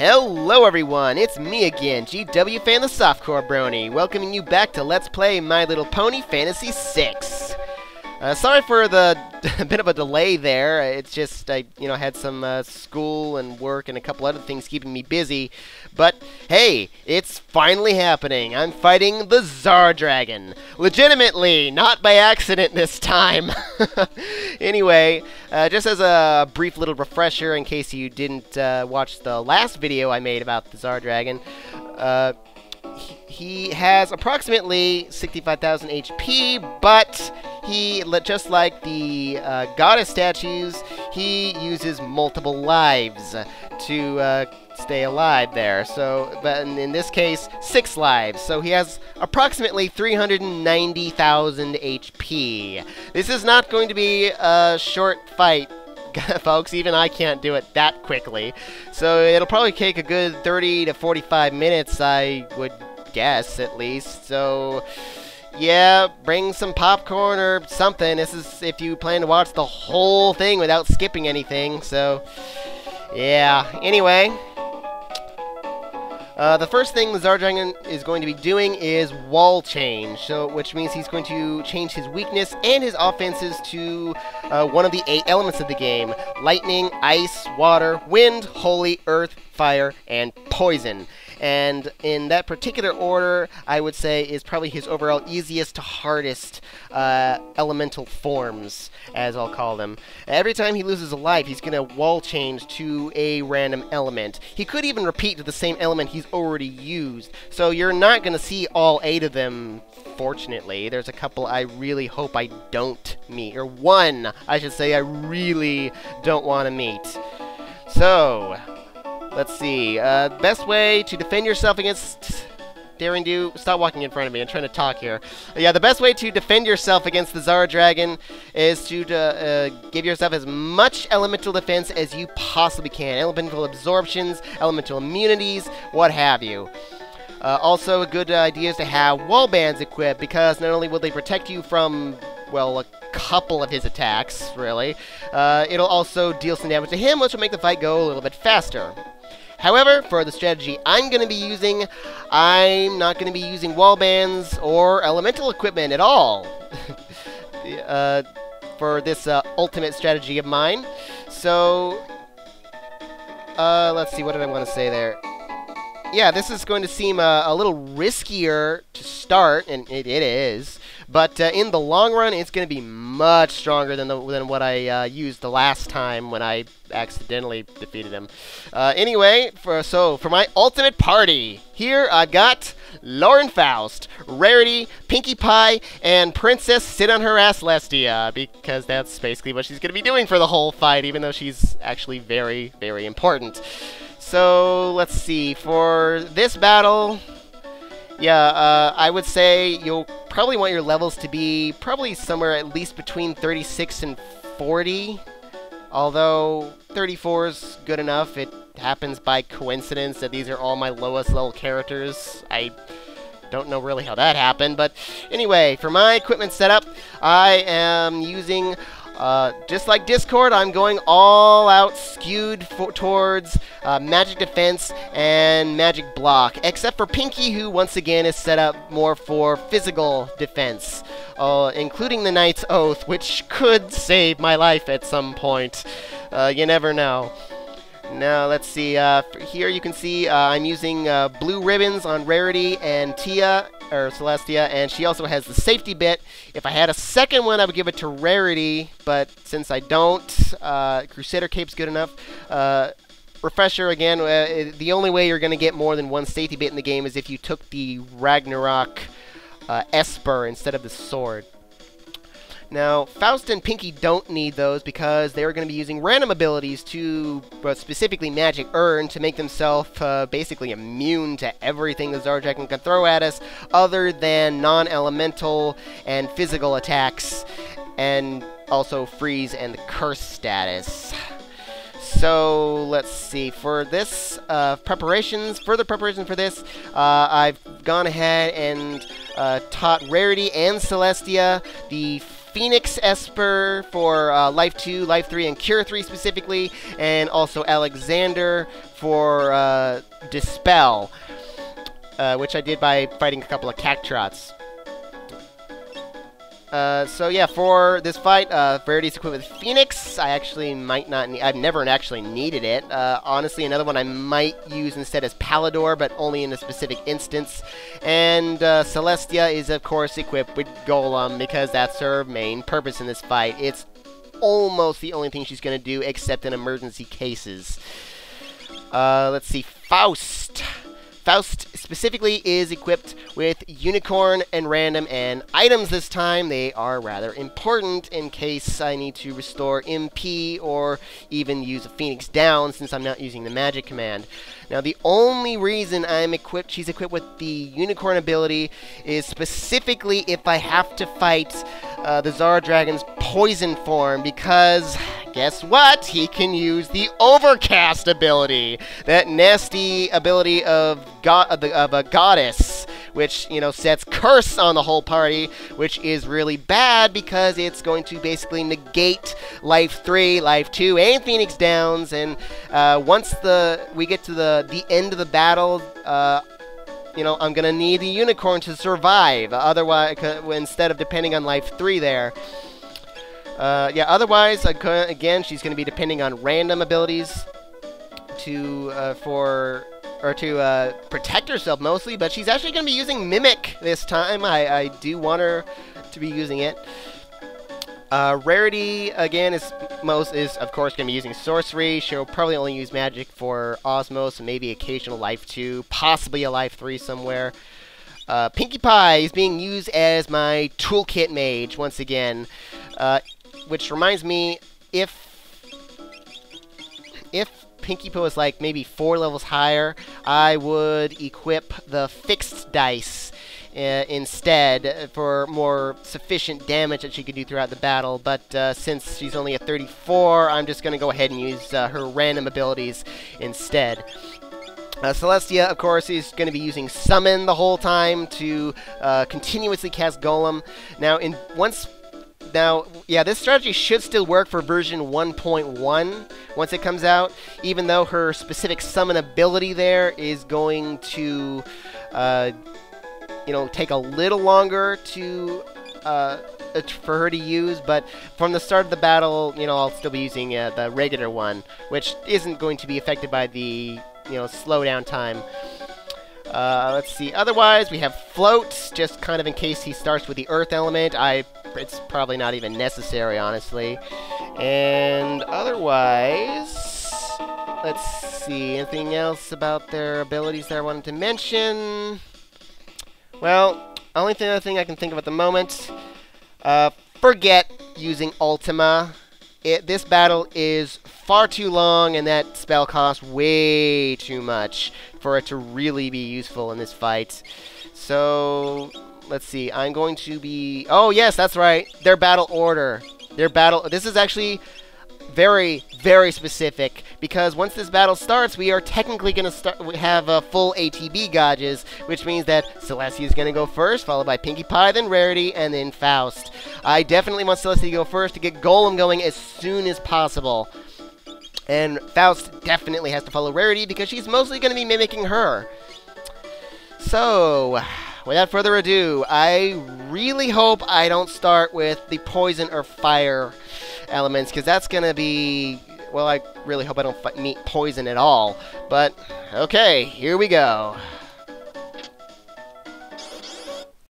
Hello everyone, it's me again, GW Fan the Softcore Brony, welcoming you back to Let's Play My Little Pony Fantasy 6. Sorry for the bit of a delay there. It's just I had some school and work and a couple other things keeping me busy. But hey, it's finally happening. I'm fighting the Czar Dragon. Legitimately, not by accident this time. Anyway, just as a brief little refresher in case you didn't watch the last video I made about the Czar Dragon, he has approximately 65,000 HP, but he, just like the goddess statues, he uses multiple lives to stay alive there. So, but in this case, 6 lives. So he has approximately 390,000 HP. This is not going to be a short fight, folks. Even I can't do it that quickly. So it'll probably take a good 30 to 45 minutes, I would guess, at least. So yeah, bring some popcorn or something. This is if you plan to watch the whole thing without skipping anything. So yeah, anyway, the first thing the Czar Dragon is going to be doing is wall change, which means he's going to change his weakness and his offenses to one of the 8 elements of the game: lightning, ice, water, wind, holy, earth, fire, and poison. And in that particular order, I would say is probably his overall easiest to hardest elemental forms, as I'll call them. Every time he loses a life, he's going to wall change to a random element. He could even repeat to the same element he's already used. So you're not going to see all 8 of them, fortunately. There's a couple I really hope I don't meet. Or one, I should say, I really don't want to meet. So let's see. Best way to defend yourself against daring do. Stop walking in front of me. I'm trying to talk here. Yeah, the best way to defend yourself against the Czar Dragon is to give yourself as much elemental defense as you possibly can. Elemental absorptions, elemental immunities, what have you. Also, a good idea is to have wall bands equipped, because not only will they protect you from, well, a couple of his attacks, really, it'll also deal some damage to him, which will make the fight go a little bit faster. However, for the strategy I'm going to be using, I'm not going to be using wall bands or elemental equipment at all for this ultimate strategy of mine. So, let's see, what did I want to say there? Yeah, this is going to seem a little riskier to start, and it is. But in the long run, it's going to be much stronger than what I used the last time when I accidentally defeated him. Anyway, for my ultimate party, here I've got Lauren Faust, Rarity, Pinkie Pie, and Princess Sit on Her Ass Celestia, because that's basically what she's going to be doing for the whole fight, even though she's actually very, very important. So let's see, for this battle, yeah, I would say you'll probably want your levels to be probably somewhere at least between 36 and 40, although 34 is good enough. It happens by coincidence that these are all my lowest level characters. I don't know really how that happened, but anyway, for my equipment setup, I am using, just like Discord, I'm going all out skewed towards magic defense and magic block, except for Pinkie, who once again is set up more for physical defense, including the Knight's Oath, which could save my life at some point. You never know. Now, let's see, here you can see I'm using blue ribbons on Rarity and Celestia, and she also has the safety bit. If I had a second one, I would give it to Rarity, but since I don't, Crusader cape's good enough. Refresher again, the only way you're going to get more than one safety bit in the game is if you took the Ragnarok Esper instead of the sword. Now, Faust and Pinkie don't need those because they're going to be using random abilities to, specifically Magic Earn, to make themselves basically immune to everything the Czar Dragon can throw at us other than non-elemental and physical attacks, and also freeze and the curse status. So, let's see, for this, further preparation for this, I've gone ahead and taught Rarity and Celestia the Phoenix Esper for Life 2, Life 3, and Cure 3 specifically, and also Alexander for Dispel, which I did by fighting a couple of Cactrots. So yeah, for this fight, Rarity's equipped with Phoenix. I actually might not need, I've never actually needed it. Honestly, another one I might use instead is Palador, but only in a specific instance. And Celestia is, of course, equipped with Golem, because that's her main purpose in this fight. It's almost the only thing she's going to do, except in emergency cases. Let's see, Faust. Faust specifically is equipped with Unicorn and Random and items this time. They are rather important in case I need to restore MP or even use a Phoenix down, since I'm not using the magic command. Now, the only reason she's equipped with the Unicorn ability is specifically if I have to fight the Czar Dragon's poison form, because guess what? He can use the Overcast ability, that nasty ability of a goddess, which, you know, sets curse on the whole party, which is really bad because it's going to basically negate Life 3, Life 2, and Phoenix Downs. And once we get to the end of the battle, you know, I'm gonna need the Unicorn to survive. Otherwise, instead of depending on Life 3 there. Yeah, otherwise, again, she's going to be depending on random abilities to protect herself mostly, but she's actually going to be using Mimic this time. I do want her to be using it. Rarity, again, is of course going to be using Sorcery. She'll probably only use Magic for Osmos and maybe occasional Life 2, possibly a Life 3 somewhere. Pinkie Pie is being used as my Toolkit Mage once again. Which reminds me, if Pinkie Pie was like maybe 4 levels higher, I would equip the Fixed Dice instead for more sufficient damage that she could do throughout the battle. But since she's only at 34, I'm just going to go ahead and use her random abilities instead. Celestia, of course, is going to be using Summon the whole time to continuously cast Golem. Now, yeah, this strategy should still work for version 1.1 once it comes out, even though her specific summon ability there is going to, you know, take a little longer for her to use, but from the start of the battle, you know, I'll still be using the regular one, which isn't going to be affected by the, you know, slowdown time. Let's see, otherwise, we have Float, just kind of in case he starts with the Earth element. It's probably not even necessary, honestly. And otherwise, let's see, anything else about their abilities that I wanted to mention? Well, only other thing I can think of at the moment, forget using Ultima. This battle is far too long, and that spell costs way too much for it to really be useful in this fight. So, let's see, I'm going to be... Oh, yes, that's right, their battle order. This is actually very, very specific, because once this battle starts, we are technically going to have full ATB gauges, which means that Celestia is going to go first, followed by Pinkie Pie, then Rarity, and then Faust. I definitely want Celestia to go first to get Golem going as soon as possible. And Faust definitely has to follow Rarity, because she's mostly going to be mimicking her. So, without further ado, I really hope I don't start with the poison or fire elements, because that's going to be... Well, I really hope I don't meet poison at all. But, okay, here we go.